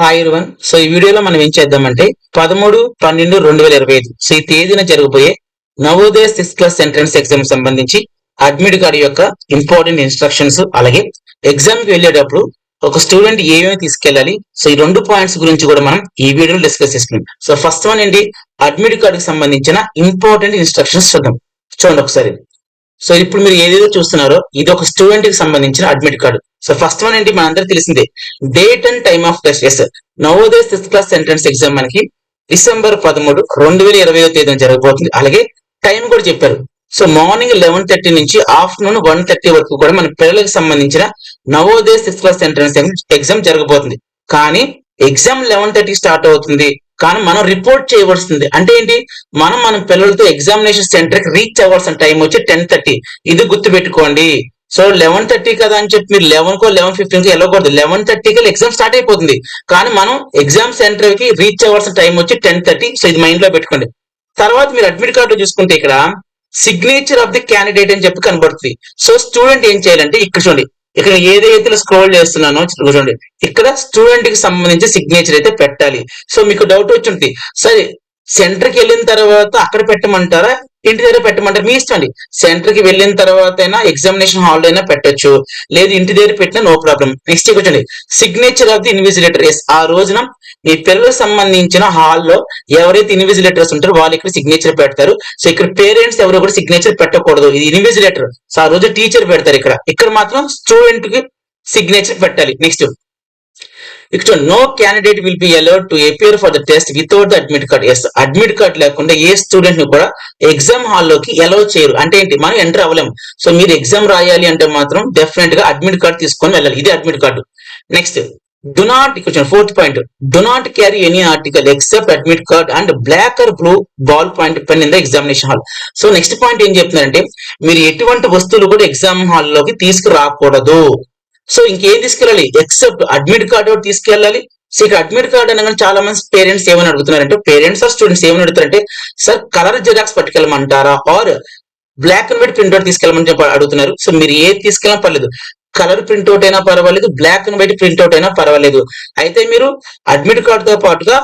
Hi everyone. So ఈ వీడియోలో మనం ఏం చేద్దామంటే 13/12/2025 సో ఈ తేదీన జరగబోయే Navodaya 6th class entrance exam సంబంధించి అడ్మిట్ కార్డ్ యొక్క ఇంపార్టెంట్ ఇన్స్ట్రక్షన్స్, అలాగే ఎగ్జామ్ కి వెళ్ళేటప్పుడు ఒక స్టూడెంట్ ఏమేమి తీసుకెళ్ళాలి, సో ఈ 2 పాయింట్స్ గురించి కూడా మనం ఈ వీడియోలో డిస్కస్ చేసుకుందాం. సో ఫస్ట్ వన్ ఏంటి, అడ్మిట్ కార్డ్ కి సంబంధించిన ఇంపార్టెంట్ ఇన్స్ట్రక్షన్స్ చూద్దాం. చూడండి ఒకసారి. సో ఇప్పుడు మీరు ఏదేదో చూస్తున్నారో ఇది ఒక స్టూడెంట్ కి సంబంధించిన admit card. So first one ఏంటి, మనందరికి తెలిసిందే, date and time of test. Yes, Navodaya 6th class entrance exam మనకి December 13, 2025 జరగబోతుంది. అలాగే టైం కూడా చెప్పారు. సో మార్నింగ్ 11:30 నుంచి ఆఫ్టర్నూన్ 1:30 వరకు కూడా మన పిల్లలకు సంబంధించిన Navodaya 6th class entrance exam జరగబోతుంది. కానీ ఎగ్జామ్ 11:30 స్టార్ట్ అవుతుంది, కానీ మనం రిపోర్ట్ చేయవలసింది అంటే ఏంటి, మన పిల్లలతో ఎగ్జామినేషన్ సెంటర్ కి రీచ్ అవ్వాల్సిన టైం వచ్చి 10:30. ఇది గుర్తు పెట్టుకోండి. సో 11:30 కదా అని చెప్పి మీరు 11కో 11:15కో వెళ్ళకూడదు. 11:30కి ఎగ్జామ్ స్టార్ట్ అయిపోతుంది, కానీ మనం ఎగ్జామ్ సెంటర్ కి రీచ్ అవ్వాల్సిన టైం వచ్చి 10:30. సో ఇది మైండ్ లో పెట్టుకోండి. తర్వాత మీరు అడ్మిట్ కార్డు చూసుకుంటే ఇక్కడ సిగ్నేచర్ ఆఫ్ ది క్యాండిడేట్ అని చెప్పి కనబడుతుంది. సో స్టూడెంట్ ఏం చేయాలంటే ఇక్కడ చూడండి, ఇక్కడ ఏదైతే స్క్రోల్ చేస్తున్నానో చూడండి, ఇక్కడ స్టూడెంట్ కి సంబంధించి సిగ్నేచర్ అయితే పెట్టాలి. సో మీకు డౌట్ వచ్చి ఉంటుంది, సరే సెంటర్ కి వెళ్ళిన తర్వాత అక్కడ పెట్టమంటారా, ఇంటి దగ్గర పెట్టమంటారు, మీ ఇష్టం అండి. సెంటర్ కి వెళ్ళిన తర్వాత అయినా ఎగ్జామినేషన్ హాల్ అయినా పెట్టొచ్చు, లేదు ఇంటి దగ్గర పెట్టినా నో ప్రాబ్లం. నెక్స్ట్ కూర్చోండి, signature of the invigilator. Yes, ఆ రోజున మీ పిల్లలకు సంబంధించిన హాల్లో ఎవరైతే ఇన్విజిలేటర్స్ ఉంటారో వాళ్ళు ఇక్కడ సిగ్నేచర్ పెడతారు. సో ఇక్కడ పేరెంట్స్ ఎవరు కూడా సిగ్నేచర్ పెట్టకూడదు, ఇది ఇన్విజిలేటర్. సో ఆ రోజు టీచర్ పెడతారు. ఇక్కడ మాత్రం స్టూడెంట్ కి సిగ్నేచర్ పెట్టాలి. నెక్స్ట్ ఇక్కడ no candidate will be allowed to appear for the test without the admit card. Yes, admit card లేకుండా ఏ స్టూడెంట్ ని కూడా ఎగ్జామ్ హాల్లోకి అలౌ చేయరు. అంటే ఏంటి, మనం ఎంటర్ అవ్వలేము. సో మీరు ఎగ్జామ్ రాయాలి అంటే మాత్రం డెఫినెట్ గా అడ్మిట్ కార్డ్ తీసుకొని వెళ్ళాలి. ఇది admit card. Next, do not, ఇక్కడ 4th point, do not carry any article except admit card and black or blue ball point pen in the examination hall. So next point ఏం చెప్తున్నారంటే, మీరు ఎటువంటి వస్తువులు కూడా ఎగ్జామ్ హాల్లోకి తీసుకురాకూడదు. సో ఇంకేం తీసుకెళ్ళాలి, ఎక్సెప్ట్ అడ్మిట్ కార్డు తీసుకెళ్ళాలి. సో ఇక్కడ అడ్మిట్ కార్డు అనగానే చాలా మంది పేరెంట్స్ ఏమని అడుగుతున్నారంటే, పేరెంట్స్ ఆర్ స్టూడెంట్స్ ఏమని అడుగుతారంటే, సార్ కలర్ జిరాక్స్ పట్టుకెళ్ళమంటారా or black and white printout తీసుకెళ్ళమని చెప్పి అడుగుతున్నారు. సో మీరు ఏది తీసుకెళ్ళినా పర్లేదు, కలర్ ప్రింట్అవుట్ అయినా పర్వాలేదు, బ్లాక్ అండ్ వైట్ ప్రింట్అవుట్ అయినా పర్వాలేదు. అయితే మీరు అడ్మిట్ కార్డు తో పాటుగా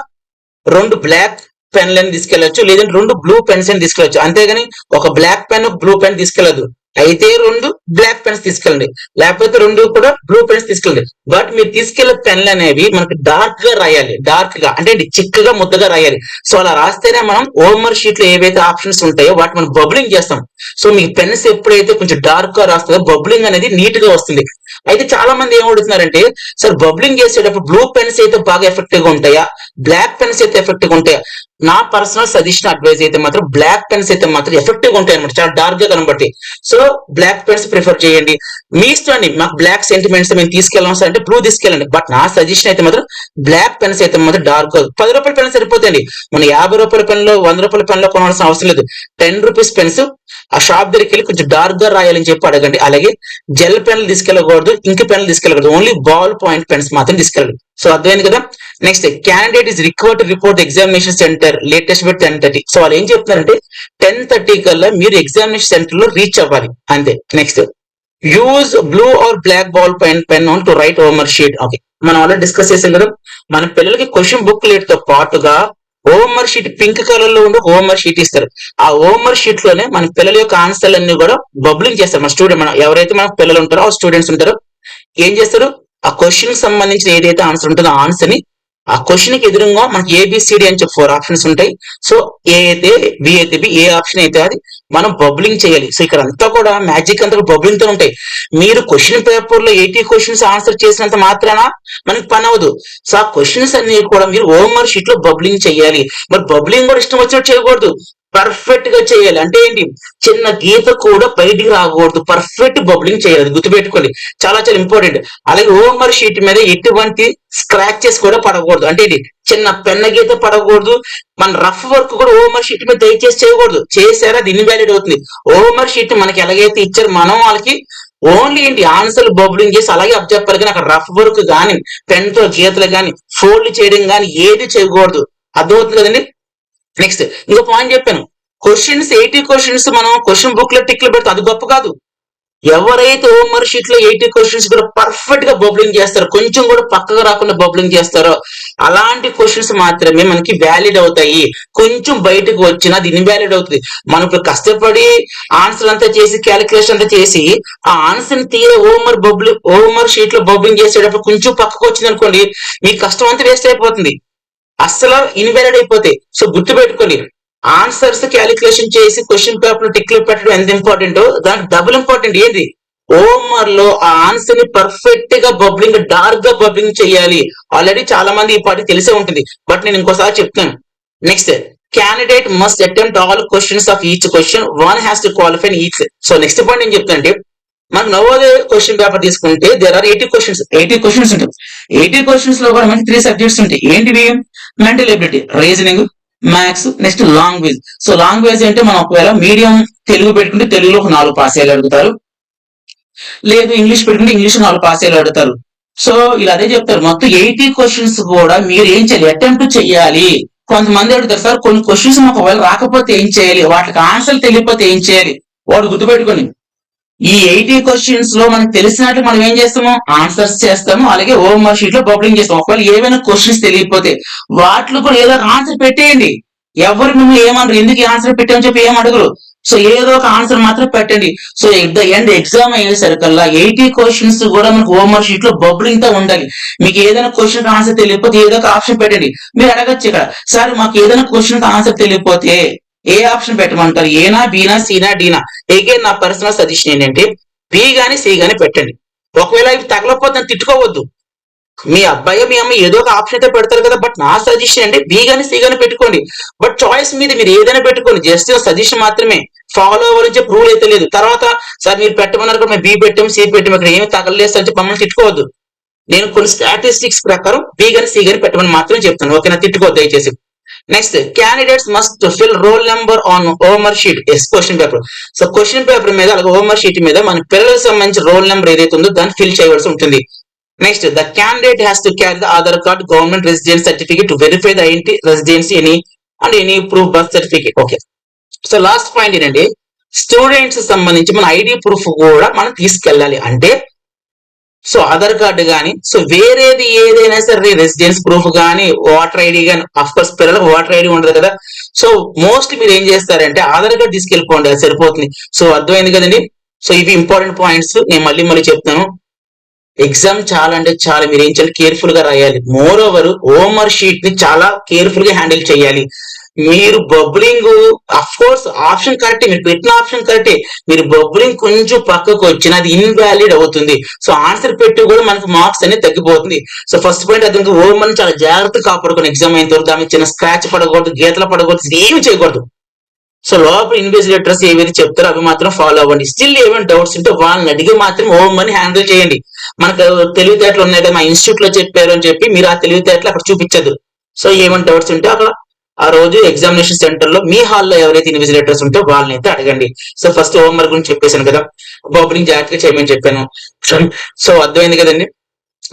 2 బ్లాక్ పెన్లను తీసుకెళ్లొచ్చు, లేదంటే 2 బ్లూ పెన్స్ అని తీసుకెళ్లొచ్చు. అంతేగాని ఒక బ్లాక్ పెన్ ఒక బ్లూ పెన్ తీసుకెళ్లదు. అయితే 2 బ్లాక్ పెన్స్ తీసుకెళ్ళండి, లేకపోతే 2 కూడా బ్లూ పెన్స్ తీసుకెళ్ళండి. బట్ మీరు తీసుకెళ్లే పెన్లు అనేవి మనకి డార్క్ గా రాయాలి, డార్క్ గా అంటే చిక్కగా ముద్దగా రాయాలి. సో అలా రాస్తేనే మనం హోంవర్క్ షీట్ లో ఏవైతే ఆప్షన్స్ ఉంటాయో వాటి మనం బబ్లింగ్ చేస్తాం. సో మీ పెన్స్ ఎప్పుడైతే కొంచెం డార్క్ గా రాస్తుందో బబ్లింగ్ అనేది నీట్ గా వస్తుంది. అయితే చాలా మంది ఏం అడుగుతున్నారంటే, సార్ బబ్లింగ్ చేసేటప్పుడు బ్లూ పెన్స్ అయితే బాగా ఎఫెక్టివ్ గా ఉంటాయా, బ్లాక్ పెన్స్ అయితే ఎఫెక్టివ్ గా ఉంటాయా? నా పర్సనల్ సజెషన్ అడ్వైజ్ అయితే మాత్రం బ్లాక్ పెన్స్ అయితే మాత్రం ఎఫెక్టివ్ గా ఉంటాయి అనమాట, చాలా డార్క్ గా కనబడతాయి. సో బ్లాక్ పెన్స్ ప్రిఫర్ చేయండి. మీ ఇష్టం అండి, మాకు బ్లాక్ సెంటిమెంట్స్ మేము తీసుకెళ్ళాం సార్ అంటే బ్లూ తీసుకెళ్ళండి. బట్ నా సజెషన్ అయితే మాత్రం బ్లాక్ పెన్స్ అయితే మాత్రం డార్క్. 10 రూపాయల పెన్స్ సరిపోతాయండి. మన 50 రూపాయల పెన్లో 100 రూపాయల పెన్లో కొనాల్సిన అవసరం లేదు. 10 రూపీస్ పెన్స్ ఆ షాప్ దగ్గరికి వెళ్ళి కొంచెం డార్క్ గా రాయాలని చెప్పి అడగండి. అలాగే జెల్ పెన్లు తీసుకెళ్ళకూడదు, ఇంక్ పెన్లు తీసుకెళ్ళకూడదు, ఓన్లీ బాల్ పాయింట్ పెన్స్ మాత్రం తీసుకెళ్ళండి. సో అర్థమైంది కదా. Next, candidate is required to report examination centre latest by 10:30. So వాళ్ళు ఏం చెప్తున్నారంటే 10:30 కల్లా మీరు ఎగ్జామినేషన్ సెంటర్ లో రీచ్ అవ్వాలి అంతే. Next, use blue or black ball pen on to write homework sheet. Okay, మనం ఆల్రెడీ డిస్కస్ చేసాం కదా, మన పిల్లలకి క్వశ్చన్ బుక్ లేట్ తో పాటుగా హోంవర్క్ షీట్ పింక్ కలర్ లో ఉండే హోంవర్క్ షీట్ ఇస్తారు. ఆ హోంవర్క్ షీట్ లోనే మన పిల్లల యొక్క ఆన్సర్లు అన్ని కూడా బబ్లింగ్ చేస్తారు. మన స్టూడెంట్, మన ఎవరైతే మన పిల్లలు ఉంటారో ఆ స్టూడెంట్స్ ఉంటారో ఏం చేస్తారు, ఆ క్వశ్చన్ సంబంధించిన ఏదైతే ఆన్సర్ ఉంటుందో ఆ ఆన్సర్ ని ఆ క్వశ్చన్ కి ఎదురుగా మనకి ఏబిసిడి అని చెప్పి 4 ఆప్షన్స్ ఉంటాయి. సో ఏ అయితే బి అయితే బి, ఏ ఆప్షన్ అయితే అది మనం బబ్లింగ్ చేయాలి. సో ఇక్కడ అంతా కూడా మ్యాజిక్ అంతా బబ్లింగ్ తో ఉంటాయి. మీరు క్వశ్చన్ పేపర్ లో 80 క్వశ్చన్స్ ఆన్సర్ చేసినంత మాత్రాన మనకి పని అవ్వదు. సో ఆ క్వశ్చన్స్ అన్ని కూడా మీరు హోంవర్క్ షీట్ లో బబ్లింగ్ చేయాలి. మరి బబ్లింగ్ కూడా ఇష్టం వచ్చినట్టు చేయకూడదు, పర్ఫెక్ట్ గా చేయాలి. అంటే ఏంటి, చిన్న గీత కూడా బయటికి రాకూడదు, పర్ఫెక్ట్ బబ్లింగ్ చేయాలి. గుర్తుపెట్టుకోండి, చాలా చాలా ఇంపార్టెంట్. అలాగే హోంవర్క్ షీట్ మీద ఎటువంటి స్క్రాచెస్ కూడా పడకూడదు. అంటే ఇది చిన్న పెన్న గీత పడకూడదు. మన రఫ్ వర్క్ కూడా హోంవర్క్ షీట్ మీద దయచేసి చేయకూడదు. చేశారా అది ఇన్వాలిడ్ అవుతుంది. హోంవర్క్ షీట్ మనకి ఎలాగైతే ఇచ్చారు మనం వాళ్ళకి ఓన్లీ ఏంటి ఆన్సర్లు బబ్లింగ్ చేసి అలాగే అప్ చెప్పాలి, కానీ అక్కడ రఫ్ వర్క్ కానీ పెన్ తో గీతలు కానీ ఫోల్డ్ చేయడం కానీ ఏది చేయకూడదు. అర్థమవుతుంది కదండి. నెక్స్ట్, ఇంకో పాయింట్ చెప్పాను, క్వశ్చన్స్ 80 క్వశ్చన్స్ మనం క్వశ్చన్ బుక్ లో టిక్లు పెడతాం, అది గొప్ప కాదు. ఎవరైతే హోంవర్క్ షీట్ లో 80 క్వశ్చన్స్ కూడా పర్ఫెక్ట్ గా బబ్లింగ్ చేస్తారో, కొంచెం కూడా పక్కగా రాకుండా బబ్లింగ్ చేస్తారో, అలాంటి క్వశ్చన్స్ మాత్రమే మనకి వ్యాలిడ్ అవుతాయి. కొంచెం బయటకు వచ్చినా అది ఇన్వాలిడ్ అవుతుంది. మనం ఇప్పుడు కష్టపడి ఆన్సర్ అంతా చేసి క్యాలిక్యులేషన్ అంతా చేసి ఆ ఆన్సర్ తీరే హోంవర్క్ షీట్ లో బబ్లింగ్ చేసేటప్పుడు కొంచెం పక్కకు వచ్చింది అనుకోండి, మీ కష్టం అంతా వేస్ట్ అయిపోతుంది, అస్సలు ఇన్వాలిడ్ అయిపోతాయి. సో గుర్తుపెట్టుకోండి, ఆన్సర్స్ క్యాలిక్యులేషన్ చేసి క్వశ్చన్ పేపర్ టిక్లు పెట్టడం ఎంత ఇంపార్టెంట్, దానికి డబుల్ ఇంపార్టెంట్ ఏంటి, ఓమర్ లో ఆ ఆన్సర్ ని పర్ఫెక్ట్ గా బబ్లింగ్, డార్క్ గా బబ్లింగ్ చేయాలి. ఆల్రెడీ చాలా మంది ఈ పాటి తెలిసే ఉంటుంది, బట్ నేను ఇంకోసారి చెప్తాను. Next, candidate must attempt all questions of each question, one has to qualify each. So next point నేను చెప్తానంటే, మనకు నవోదయ క్వశ్చన్ పేపర్ తీసుకుంటే దేర్ ఆర్ 80 క్వశ్చన్స్, 80 క్వశ్చన్స్ ఉంటాయి. 80 క్వశ్చన్స్ లో కూడా మనకి 3 సబ్జెక్ట్స్ ఉంటాయి. ఏంటివి? Mental ability, reasoning, maths, next language. So language అంటే మనం ఒకవేళ మీడియం తెలుగు పెట్టుకుంటే తెలుగులో ఒక 4 పాస్ అయ్యేలా అడుగుతారు, లేదు ఇంగ్లీష్ పెట్టుకుంటే ఇంగ్లీష్ 4 పాస్ అయ్యేలా అడుగుతారు. సో ఇలా అదే చెప్తారు, మొత్తం 80 క్వశ్చన్స్ కూడా మీరు ఏం చేయాలి, అటెంప్ట్ చేయాలి. కొంతమంది అడుగుతారు, సార్ కొన్ని క్వశ్చన్స్ మాకు ఒకవేళ రాకపోతే ఏం చేయాలి, వాటికి ఆన్సర్ తెలియకపోతే ఏం చేయాలి. వాడు గుర్తుపెట్టుకొని, ఈ 80 క్వశ్చన్స్ లో మనకు తెలిసినట్లు మనం ఏం చేస్తాము, ఆన్సర్స్ చేస్తాము, అలాగే హోంవర్క్ షీట్ లో బబ్లింగ్ చేస్తాం. ఒకవేళ ఏమైనా క్వశ్చన్స్ తెలియకపోతే వాటిలో కూడా ఏదో ఆన్సర్ పెట్టేయండి. ఎవరు మిమ్మల్ని ఏమన్నారు, ఎందుకు ఆన్సర్ పెట్టామని చెప్పి ఏం అడగరు. సో ఏదో ఒక ఆన్సర్ మాత్రం పెట్టండి. So at the end exam అయ్యేసరికల్లా 80 క్వశ్చన్స్ కూడా మనకు హోంవర్క్ షీట్ లో బబ్లింగ్ తో ఉండాలి. మీకు ఏదైనా క్వశ్చన్ ఆన్సర్ తెలియకపోతే ఏదో ఒక ఆప్షన్ పెట్టండి. మీరు అడగచ్చు ఇక్కడ, సార్ మాకు ఏదైనా క్వశ్చన్ ఆన్సర్ తెలియకపోతే ఏ ఆప్షన్ పెట్టమంటారు, ఏనా, బీనా, సీనా, డీనా? నా పర్సనల్ సజెషన్ ఏంటంటే బి గాని సి గాని పెట్టండి. ఒకవేళ ఇవి తగలకపోతే తిట్టుకోవద్దు, మీ అబ్బాయి మీ అమ్మాయి ఏదో ఒక ఆప్షన్ అయితే పెడతారు కదా, బట్ నా సజెషన్ అంటే బి గాని సి గాని పెట్టుకోండి. బట్ చాయిస్ మీద మీరు ఏదైనా పెట్టుకోండి, జస్ట్ సజెషన్ మాత్రమే, ఫాలో అవ్వాలని చెప్పి రూల్ అయితే లేదు. తర్వాత సార్ మీరు పెట్టమన్నారు కూడా మేము బి పెట్టాము, సి పెట్టాము, ఇక్కడ ఏమి తగలలేదు అని చెప్పి మమ్మల్ని తిట్టుకోవద్దు. నేను కొన్ని స్టాటిస్టిక్స్ ప్రకారం బి గాని సి గాని పెట్టమని మాత్రమే చెప్తాను, ఓకేనా? తిట్టుకోవద్దు దయచేసి. Next, candidates must fill roll number on homework sheet as question paper. So question paper మీద అలాగే హోంవర్క్ షీట్ మీద మన పిల్లలకు సంబంధించిన రోల్ నెంబర్ ఏదైతే ఉందో దాన్ని ఫిల్ చేయవలసి ఉంటుంది. Next, the candidate has to carry the Aadhaar card, government residence certificate to verify the residency any proof, birth certificate. Okay. So last point ఏంటంటే, స్టూడెంట్స్ సంబంధించి మన ఐడి ప్రూఫ్ కూడా మనం తీసుకెళ్ళాలి. అంటే సో ఆధార్ కార్డు కానీ, సో వేరేది ఏదైనా సరే, రెసిడెన్స్ ప్రూఫ్ కానీ, ఓటర్ ఐడి కానీ, అఫ్ కోర్స్ పిల్లలకు ఓటర్ ఐడి ఉండదు కదా. సో మోస్ట్లీ మీరు ఏం చేస్తారంటే ఆధార్ కార్డు తీసుకెళ్ళిపోండి, అది సరిపోతుంది. సో అర్థమైంది కదండి. సో ఇవి ఇంపార్టెంట్ పాయింట్స్, నేను మళ్ళీ చెప్తాను. ఎగ్జామ్ చాలా అంటే చాలా మీరు ఏం చేయాలి, కేర్ఫుల్ గా రాయాలి. మోర్ ఓవర్ హోంవర్క్ షీట్ ని చాలా కేర్ఫుల్ గా హ్యాండిల్ చేయాలి. మీరు బబ్లింగ్, అఫ్ కోర్స్ ఆప్షన్ కరెక్టే, మీరు పెట్టిన ఆప్షన్ కరెక్టే, మీరు బబ్లింగ్ కొంచెం పక్కకు వచ్చినా అది ఇన్వాలిడ్ అవుతుంది. సో ఆన్సర్ పెట్టి కూడా మనకు మార్క్స్ అనేది తగ్గిపోతుంది. సో ఫస్ట్ పాయింట్ అది, హోంవర్క్ చాలా జాగ్రత్తగా కాపాడుకుని ఎగ్జామ్ అయిన తర్వాత దాని చిన్న స్క్రాచ్ పడకూడదు, గీతలు పడకూడదు, ఏమి చేయకూడదు. సో లోపల ఇన్విజిలేటర్స్ ఏవైతే చెప్తారో అవి మాత్రం ఫాలో అవ్వండి. స్టిల్ ఏమైనా డౌట్స్ ఉంటే వాళ్ళని అడిగి మాత్రం హోంవర్క్ హ్యాండిల్ చేయండి. మనకు తెలివితేటలు ఉన్నాయి కదా, మా ఇన్స్టిట్యూట్ లో చెప్పారు అని చెప్పి మీరు ఆ తెలివితేటలు అక్కడ చూపించద్దు. సో ఏమైనా డౌట్స్ ఉంటే అక్కడ ఆ రోజు ఎగ్జామినేషన్ సెంటర్ లో మీ హాల్లో ఎవరైతే ఇన్విజిలేటర్స్ ఉంటే వాళ్ళని అయితే అడగండి. సో ఫస్ట్ హోంవర్క్ గురించి చెప్పేశాను కదా, బబ్లింగ్ జాగ్రత్తగా చేయమని చెప్పాను. సో అర్థమైంది కదండి.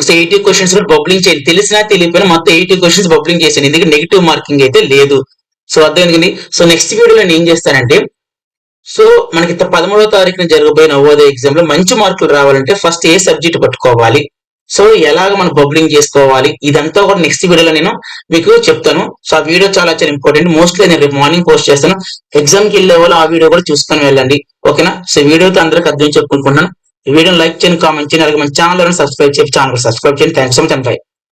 సో 80 క్వశ్చన్స్ బబ్లింగ్ చేయండి, తెలిసినా తెలియకపోయినా మొత్తం 80 క్వశ్చన్స్ బబ్లింగ్ చేశాను, ఎందుకంటే నెగిటివ్ మార్కింగ్ అయితే లేదు. సో అర్థమైంది కదండి. సో నెక్స్ట్ వీడియోలో నేను ఏం చేస్తానంటే, సో మనకి 13వ తారీఖున జరగబోయే నవోదయ ఎగ్జామ్ లో మంచి మార్కులు రావాలంటే ఫస్ట్ ఏ సబ్జెక్ట్ పట్టుకోవాలి, సో ఎలాగ మనం బబ్లింగ్ చేసుకోవాలి, ఇదంతా కూడా నెక్స్ట్ వీడియోలో నేను మీకు చెప్తాను. సో ఆ వీడియో చాలా ఇంపార్టెంట్, మోస్ట్లీ నేను రేపు మార్నింగ్ పోస్ట్ చేస్తాను. ఎగ్జామ్ కి వెళ్ళే వాళ్ళు ఆ వీడియో కూడా చూసుకొని వెళ్ళండి, ఓకేనా? సో వీడియోతో అందరికి అర్థం చెప్పుకుంటున్నాను. ఈ వీడియోని లైక్ చేయండి, కామెంట్ చేయండి, అలాగే మన ఛానల్ సబ్స్క్రైబ్ చేయండి. ఛానల్ సబ్స్క్రైబ్ చేయండి. Thanks so much and by.